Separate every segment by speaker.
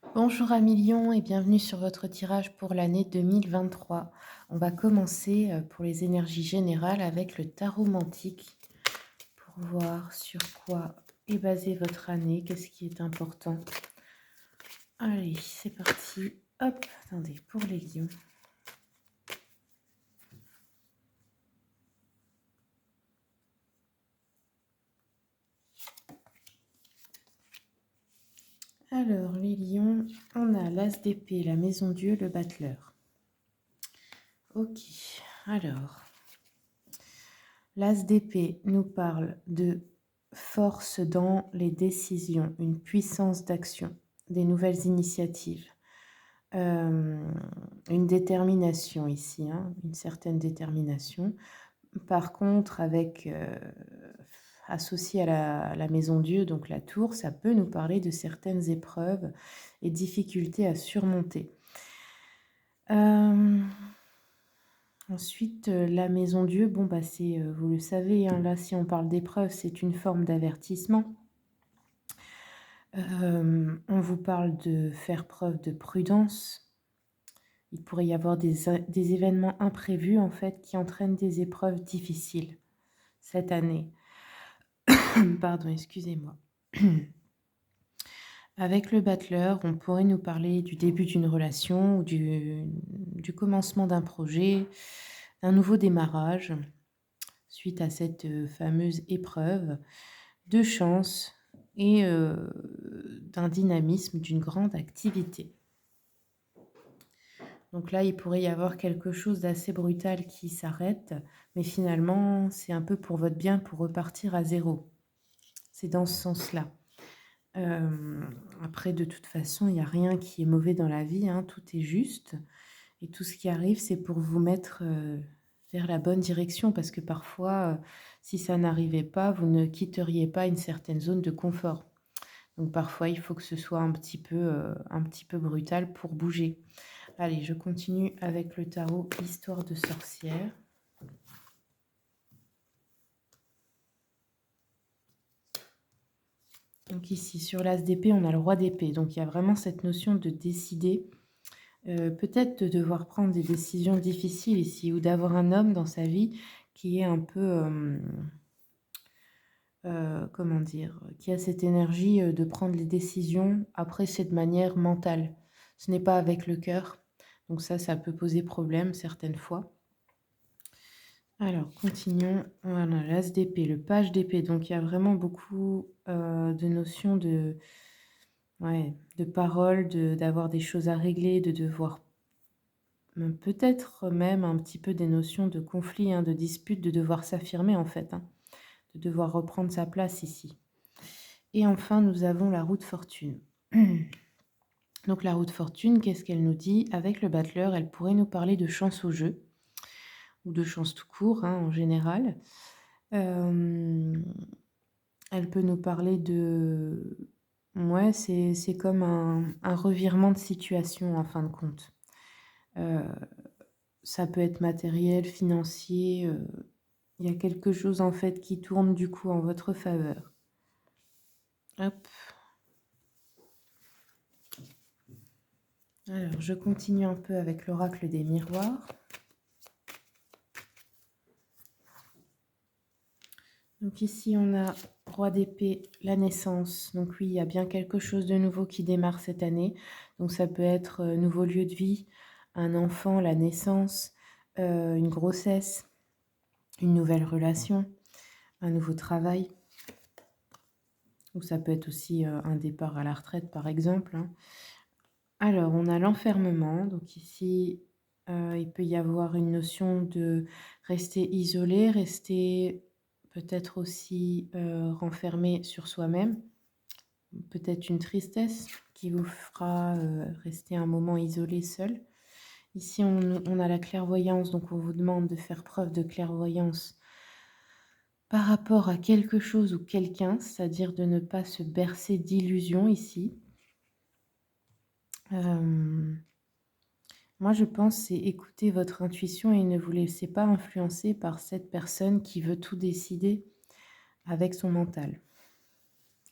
Speaker 1: Bonjour amis Lion et bienvenue sur votre tirage pour l'année 2023. On va commencer pour les énergies générales avec le tarot mantique pour voir sur quoi est basée votre année, qu'est-ce qui est important. Allez, c'est parti. Hop, attendez, pour les lions. Alors, les lions, on a l'as d'épée, la maison Dieu, le battleur. Ok, alors, l'as d'épée nous parle de force dans les décisions, une puissance d'action, des nouvelles initiatives, une détermination ici, hein, une certaine détermination. Par contre, avec associé à la maison Dieu, donc la tour, ça peut nous parler de certaines épreuves et difficultés à surmonter. Ensuite, la maison Dieu, bon, bah, c'est, vous le savez, hein, là, si on parle d'épreuve, c'est une forme d'avertissement. On vous parle de faire preuve de prudence. Il pourrait y avoir des événements imprévus, en fait, qui entraînent des épreuves difficiles cette année. Pardon, excusez-moi. Avec le battleur, on pourrait nous parler du début d'une relation ou du commencement d'un projet, d'un nouveau démarrage suite à cette fameuse épreuve de chance et d'un dynamisme, d'une grande activité. Donc là, il pourrait y avoir quelque chose d'assez brutal qui s'arrête, mais finalement, c'est un peu pour votre bien, pour repartir à zéro. C'est dans ce sens-là. Après, de toute façon, il n'y a rien qui est mauvais dans la vie, hein, tout est juste. Et tout ce qui arrive, c'est pour vous mettre vers la bonne direction, parce que parfois, si ça n'arrivait pas, vous ne quitteriez pas une certaine zone de confort. Donc parfois, il faut que ce soit un petit peu brutal pour bouger. Allez, je continue avec le tarot Histoire de sorcière. Donc ici, sur l'as d'épée, on a le roi d'épée. Donc il y a vraiment cette notion de décider, peut-être de devoir prendre des décisions difficiles ici, ou d'avoir un homme dans sa vie qui est un peu, comment dire, qui a cette énergie de prendre les décisions. Après, c'est de manière mentale. Ce n'est pas avec le cœur. Donc ça peut poser problème certaines fois. Alors, continuons. Voilà, l'as d'épée, le page d'épée. Donc, il y a vraiment beaucoup de notions de paroles, d'avoir des choses à régler, de devoir, peut-être même un petit peu des notions de conflit, hein, de dispute, de devoir s'affirmer en fait, hein, de devoir reprendre sa place ici. Et enfin, nous avons la roue de fortune. Donc, la roue de fortune, qu'est-ce qu'elle nous dit? Avec le battleur, elle pourrait nous parler de chance au jeu, ou de chance tout court, hein, en général. Elle peut nous parler de... Ouais, c'est comme un revirement de situation en fin de compte. Ça peut être matériel, financier. Il y a quelque chose en fait qui tourne du coup en votre faveur. Hop. Alors, je continue un peu avec l'oracle des miroirs. Donc ici, on a roi d'épée, la naissance. Donc oui, il y a bien quelque chose de nouveau qui démarre cette année. Donc ça peut être nouveau lieu de vie, un enfant, la naissance, une grossesse, une nouvelle relation, un nouveau travail. Ou ça peut être aussi un départ à la retraite, par exemple, hein. Alors, on a l'enfermement. Donc ici, il peut y avoir une notion de rester isolé, rester peut-être aussi renfermé sur soi-même. Peut-être une tristesse qui vous fera rester un moment isolé seul. Ici, on a la clairvoyance, donc on vous demande de faire preuve de clairvoyance par rapport à quelque chose ou quelqu'un, c'est-à-dire de ne pas se bercer d'illusions ici. Moi, je pense c'est écouter votre intuition et ne vous laissez pas influencer par cette personne qui veut tout décider avec son mental.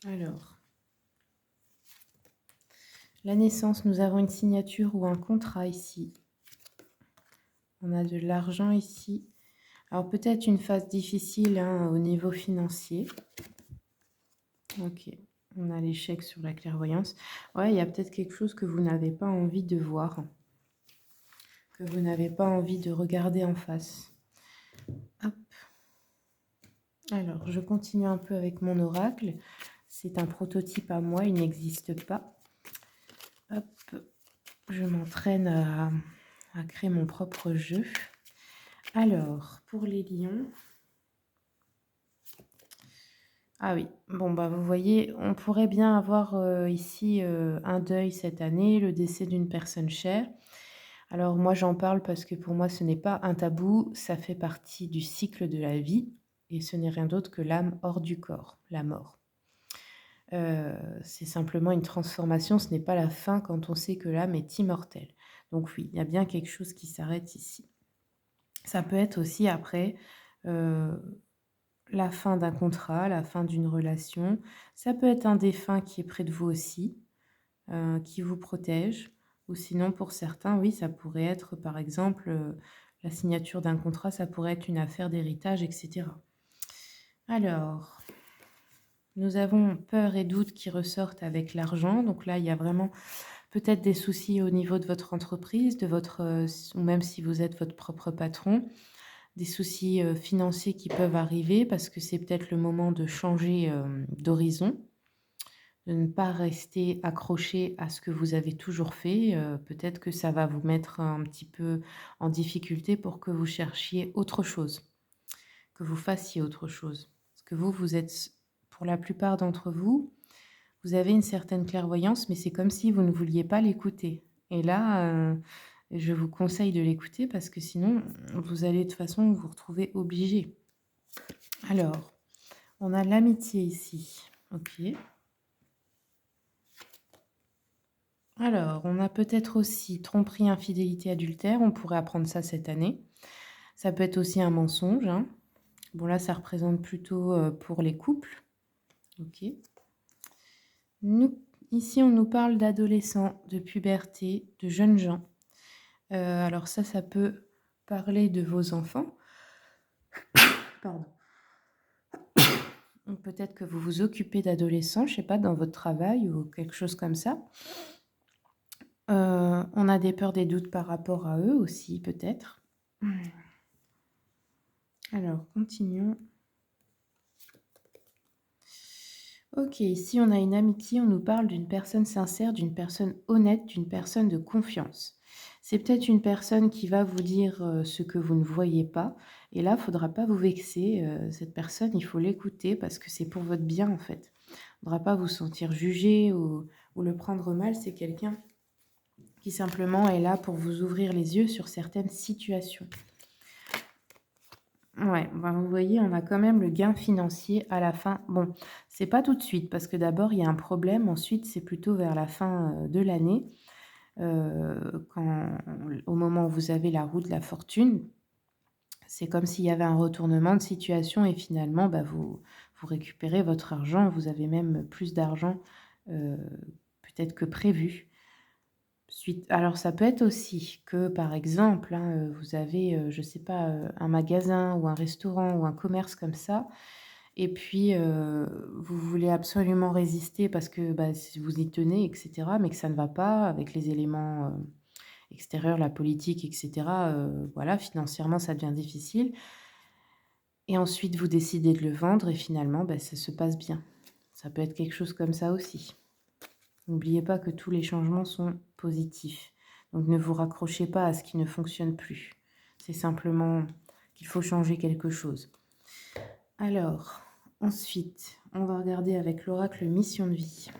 Speaker 1: Alors, La naissance, nous avons une signature ou un contrat ici. On a de l'argent ici. Alors peut-être une phase difficile hein, au niveau financier. Ok, on a l'échec sur la clairvoyance. Ouais, il y a peut-être quelque chose que vous n'avez pas envie de voir, que vous n'avez pas envie de regarder en face. Hop. Alors, je continue un peu avec mon oracle. C'est un prototype à moi, il n'existe pas. Hop, je m'entraîne à créer mon propre jeu. Alors, pour les lions... Ah oui, bon bah vous voyez, on pourrait bien avoir ici un deuil cette année, le décès d'une personne chère. Alors moi j'en parle parce que pour moi ce n'est pas un tabou, ça fait partie du cycle de la vie et ce n'est rien d'autre que l'âme hors du corps, la mort. C'est simplement une transformation, ce n'est pas la fin quand on sait que l'âme est immortelle. Donc oui, il y a bien quelque chose qui s'arrête ici. Ça peut être aussi après la fin d'un contrat, la fin d'une relation. Ça peut être un défunt qui est près de vous aussi, qui vous protège. Ou sinon, pour certains, oui, ça pourrait être, par exemple, la signature d'un contrat, ça pourrait être une affaire d'héritage, etc. Alors, nous avons peur et doute qui ressortent avec l'argent. Donc là, il y a vraiment peut-être des soucis au niveau de votre entreprise, ou même si vous êtes votre propre patron, des soucis financiers qui peuvent arriver parce que c'est peut-être le moment de changer d'horizon, de ne pas rester accroché à ce que vous avez toujours fait. Peut-être que ça va vous mettre un petit peu en difficulté pour que vous cherchiez autre chose, que vous fassiez autre chose. Parce que vous êtes, pour la plupart d'entre vous, vous avez une certaine clairvoyance, mais c'est comme si vous ne vouliez pas l'écouter. Et là, je vous conseille de l'écouter parce que sinon, vous allez de toute façon vous retrouver obligé. Alors, on a l'amitié ici. Ok. Alors, on a peut-être aussi tromperie, infidélité, adultère. On pourrait apprendre ça cette année. Ça peut être aussi un mensonge. Hein. Bon, là, ça représente plutôt pour les couples. Ok. Ici, on nous parle d'adolescents, de puberté, de jeunes gens. Alors ça peut parler de vos enfants. Pardon. Peut-être que vous vous occupez d'adolescents, je ne sais pas, dans votre travail ou quelque chose comme ça. On a des peurs, des doutes par rapport à eux aussi, peut-être. Alors, continuons. Ok, ici on a une amitié, on nous parle d'une personne sincère, d'une personne honnête, d'une personne de confiance. C'est peut-être une personne qui va vous dire ce que vous ne voyez pas. Et là, il ne faudra pas vous vexer. Cette personne, il faut l'écouter parce que c'est pour votre bien en fait. Il ne faudra pas vous sentir jugé ou le prendre mal. C'est quelqu'un qui simplement est là pour vous ouvrir les yeux sur certaines situations. Ouais, ben vous voyez, on a quand même le gain financier à la fin. Bon, c'est pas tout de suite parce que d'abord, il y a un problème. Ensuite, c'est plutôt vers la fin de l'année, au moment où vous avez la roue de la fortune. C'est comme s'il y avait un retournement de situation et finalement, bah, vous récupérez votre argent. Vous avez même plus d'argent peut-être que prévu. Alors ça peut être aussi que, par exemple, hein, vous avez, je ne sais pas, un magasin ou un restaurant ou un commerce comme ça, et puis vous voulez absolument résister parce que bah, si vous y tenez, etc., mais que ça ne va pas avec les éléments extérieurs, la politique, etc. Voilà, financièrement, ça devient difficile. Et ensuite, vous décidez de le vendre et finalement, bah, ça se passe bien. Ça peut être quelque chose comme ça aussi. N'oubliez pas que tous les changements sont positifs. Donc ne vous raccrochez pas à ce qui ne fonctionne plus. C'est simplement qu'il faut changer quelque chose. Alors, ensuite, on va regarder avec l'oracle mission de vie.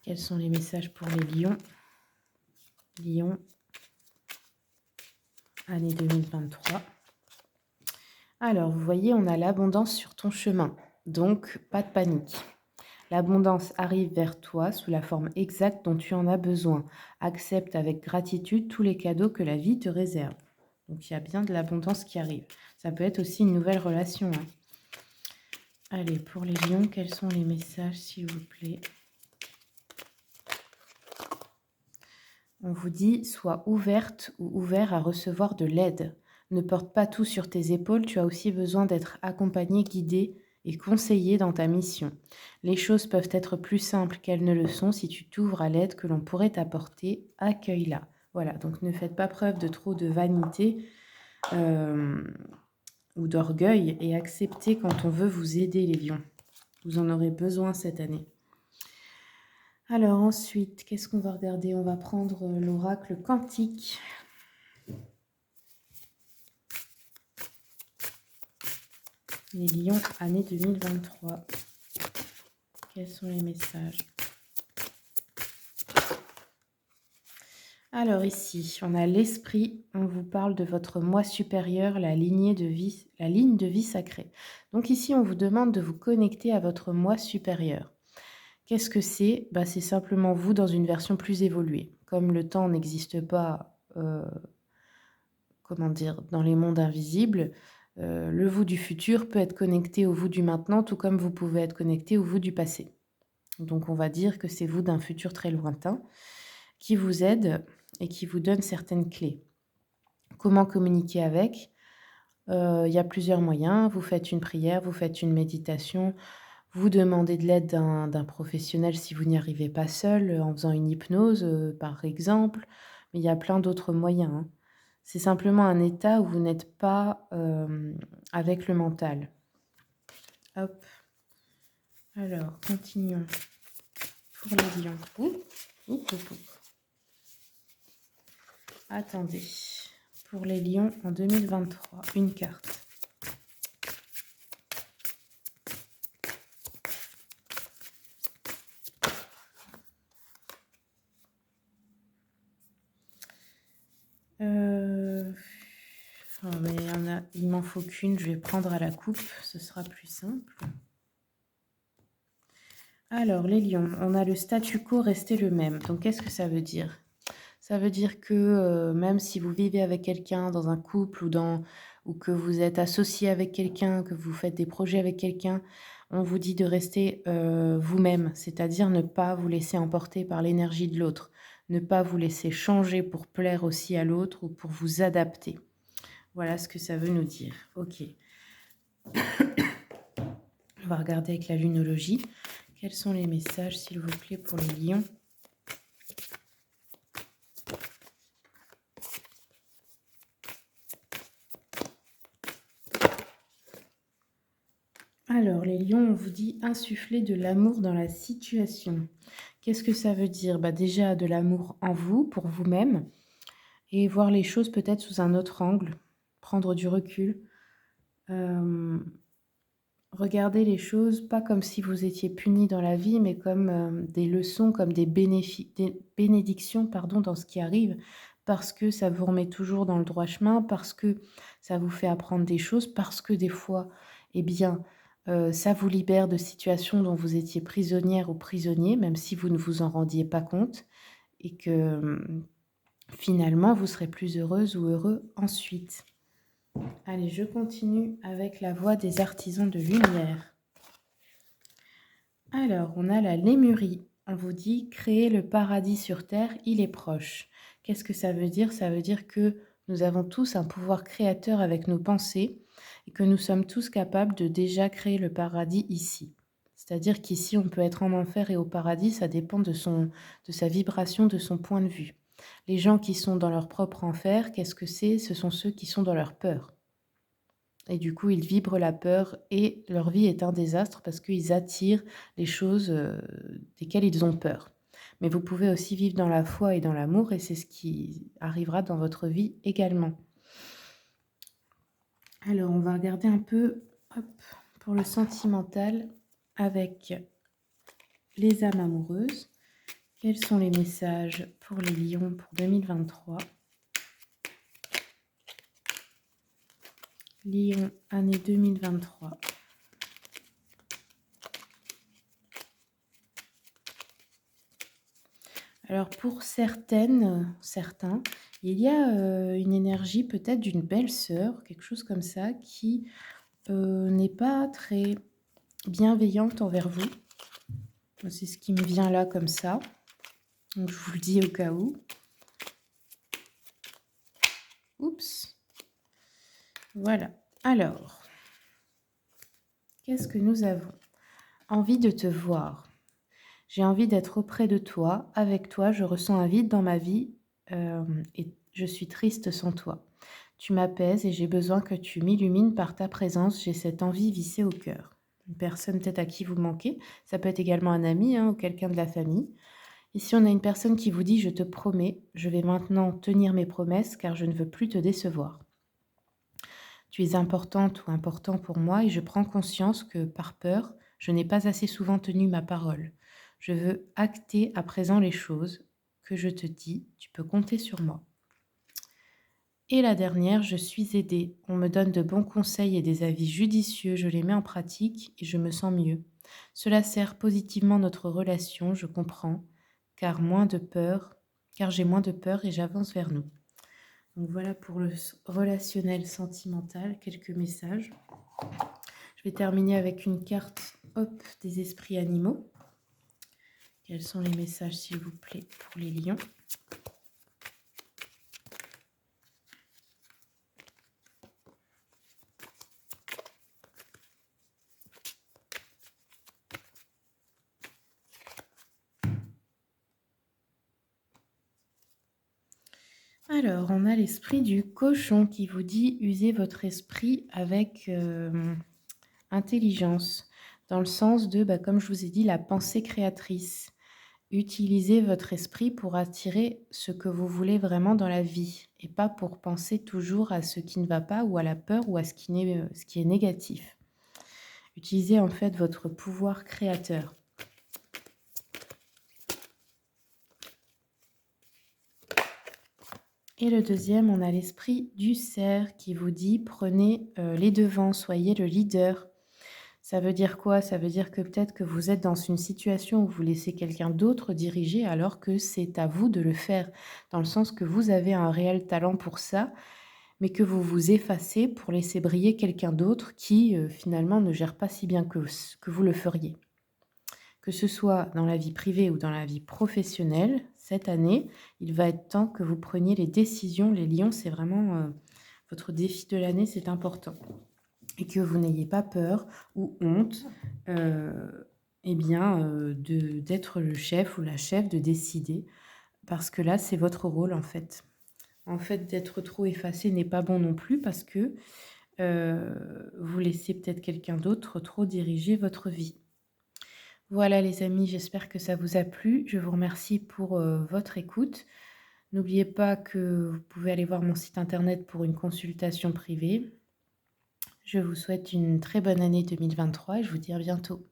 Speaker 1: Quels sont les messages pour les lions? Lion, année 2023. Alors, vous voyez, on a l'abondance sur ton chemin. Donc, pas de panique. L'abondance arrive vers toi sous la forme exacte dont tu en as besoin. Accepte avec gratitude tous les cadeaux que la vie te réserve. Donc il y a bien de l'abondance qui arrive. Ça peut être aussi une nouvelle relation. Hein. Allez, pour les lions, quels sont les messages, s'il vous plaît? On vous dit: «Sois ouverte ou ouvert à recevoir de l'aide. Ne porte pas tout sur tes épaules, tu as aussi besoin d'être accompagné, guidé et conseillé dans ta mission. Les choses peuvent être plus simples qu'elles ne le sont si tu t'ouvres à l'aide que l'on pourrait t'apporter, accueille-la». Voilà, donc ne faites pas preuve de trop de vanité, hem, ou d'orgueil et acceptez quand on veut vous aider les lions. Vous en aurez besoin cette année. Alors ensuite, qu'est-ce qu'on va regarder? On va prendre l'oracle quantique. Les lions, année 2023. Quels sont les messages? Alors ici, on a l'esprit, on vous parle de votre moi supérieur, la ligne de vie sacrée. Donc ici, on vous demande de vous connecter à votre moi supérieur. Qu'est-ce que c'est? Bah, c'est simplement vous dans une version plus évoluée. Comme le temps n'existe pas, comment dire, dans les mondes invisibles, le vous du futur peut être connecté au vous du maintenant, tout comme vous pouvez être connecté au vous du passé. Donc on va dire que c'est vous d'un futur très lointain qui vous aide et qui vous donne certaines clés. Comment communiquer avec? Il y a plusieurs moyens. Vous faites une prière, vous faites une méditation, vous demandez de l'aide d'un professionnel si vous n'y arrivez pas seul, en faisant une hypnose, par exemple. Mais il y a plein d'autres moyens, hein. C'est simplement un état où vous n'êtes pas, avec le mental. Hop. Alors, continuons. Pour les lions. Ouh, ouh, ouh, ouh. Attendez. Pour les lions en 2023, une carte. Oh, mais il m'en faut qu'une, je vais prendre à la coupe, ce sera plus simple. Alors, les lions, on a le statu quo resté le même. Donc, qu'est-ce que ça veut dire? Ça veut dire que même si vous vivez avec quelqu'un dans un couple ou que vous êtes associé avec quelqu'un, que vous faites des projets avec quelqu'un, on vous dit de rester vous-même, c'est-à-dire ne pas vous laisser emporter par l'énergie de l'autre, ne pas vous laisser changer pour plaire aussi à l'autre ou pour vous adapter. Voilà ce que ça veut nous dire. Ok. On va regarder avec la lunologie. Quels sont les messages, s'il vous plaît, pour les lions? Alors, les lions, on vous dit insuffler de l'amour dans la situation. Qu'est-ce que ça veut dire? Bah, déjà, de l'amour en vous, pour vous-même, et voir les choses peut-être sous un autre angle, prendre du recul. Regarder les choses pas comme si vous étiez puni dans la vie, mais comme des leçons, comme des bénédictions pardon, dans ce qui arrive, parce que ça vous remet toujours dans le droit chemin, parce que ça vous fait apprendre des choses, parce que des fois, eh bien, ça vous libère de situations dont vous étiez prisonnière ou prisonnier, même si vous ne vous en rendiez pas compte, et que finalement, vous serez plus heureuse ou heureux ensuite. Allez, je continue avec la voix des artisans de lumière. Alors, on a la lémurie. On vous dit créer le paradis sur terre, il est proche. Qu'est-ce que ça veut dire? Ça veut dire que nous avons tous un pouvoir créateur avec nos pensées et que nous sommes tous capables de déjà créer le paradis ici. C'est-à-dire qu'ici, on peut être en enfer et au paradis, ça dépend de sa vibration, de son point de vue. Les gens qui sont dans leur propre enfer, qu'est-ce que c'est? Ce sont ceux qui sont dans leur peur. Et du coup, ils vibrent la peur et leur vie est un désastre parce qu'ils attirent les choses desquelles ils ont peur. Mais vous pouvez aussi vivre dans la foi et dans l'amour et c'est ce qui arrivera dans votre vie également. Alors, on va regarder un peu pour le sentimental avec les âmes amoureuses. Quels sont les messages pour les lions pour 2023? Lion, année 2023. Alors pour certains, il y a une énergie peut-être d'une belle-sœur, quelque chose comme ça, qui n'est pas très bienveillante envers vous. C'est ce qui me vient là comme ça. Donc je vous le dis au cas où. Oups. Voilà. Alors, qu'est-ce que nous avons? Envie de te voir. J'ai envie d'être auprès de toi, avec toi. Je ressens un vide dans ma vie et je suis triste sans toi. Tu m'apaises et j'ai besoin que tu m'illumines par ta présence. J'ai cette envie vissée au cœur. Une personne peut-être à qui vous manquez. Ça peut être également un ami ou quelqu'un de la famille. Ici, on a une personne qui vous dit: je te promets, je vais maintenant tenir mes promesses car je ne veux plus te décevoir. Tu es importante ou important pour moi et je prends conscience que, par peur, je n'ai pas assez souvent tenu ma parole. Je veux acter à présent les choses que je te dis, tu peux compter sur moi. Et la dernière, je suis aidée. On me donne de bons conseils et des avis judicieux, je les mets en pratique et je me sens mieux. Cela sert positivement notre relation, je comprends, car j'ai moins de peur et j'avance vers nous. Donc voilà pour le relationnel sentimental, quelques messages. Je vais terminer avec une carte, des esprits animaux. Quels sont les messages, s'il vous plaît, pour les lions? Alors, on a l'esprit du cochon qui vous dit: usez votre esprit avec intelligence, dans le sens de, comme je vous ai dit, la pensée créatrice. Utilisez votre esprit pour attirer ce que vous voulez vraiment dans la vie et pas pour penser toujours à ce qui ne va pas ou à la peur ou à ce qui est négatif. Utilisez en fait votre pouvoir créateur. Et le deuxième, on a l'esprit du cerf qui vous dit: prenez les devants, soyez le leader. Ça veut dire quoi? Ça veut dire que peut-être que vous êtes dans une situation où vous laissez quelqu'un d'autre diriger alors que c'est à vous de le faire. Dans le sens que vous avez un réel talent pour ça, mais que vous vous effacez pour laisser briller quelqu'un d'autre qui finalement ne gère pas si bien que vous le feriez. Que ce soit dans la vie privée ou dans la vie professionnelle, cette année, il va être temps que vous preniez les décisions. Les lions, c'est vraiment votre défi de l'année, c'est important. Et que vous n'ayez pas peur ou honte d'être le chef ou la chef, de décider. Parce que là, c'est votre rôle en fait. En fait, d'être trop effacé n'est pas bon non plus parce que vous laissez peut-être quelqu'un d'autre trop diriger votre vie. Voilà les amis, j'espère que ça vous a plu. Je vous remercie pour votre écoute. N'oubliez pas que vous pouvez aller voir mon site internet pour une consultation privée. Je vous souhaite une très bonne année 2023 et je vous dis à bientôt.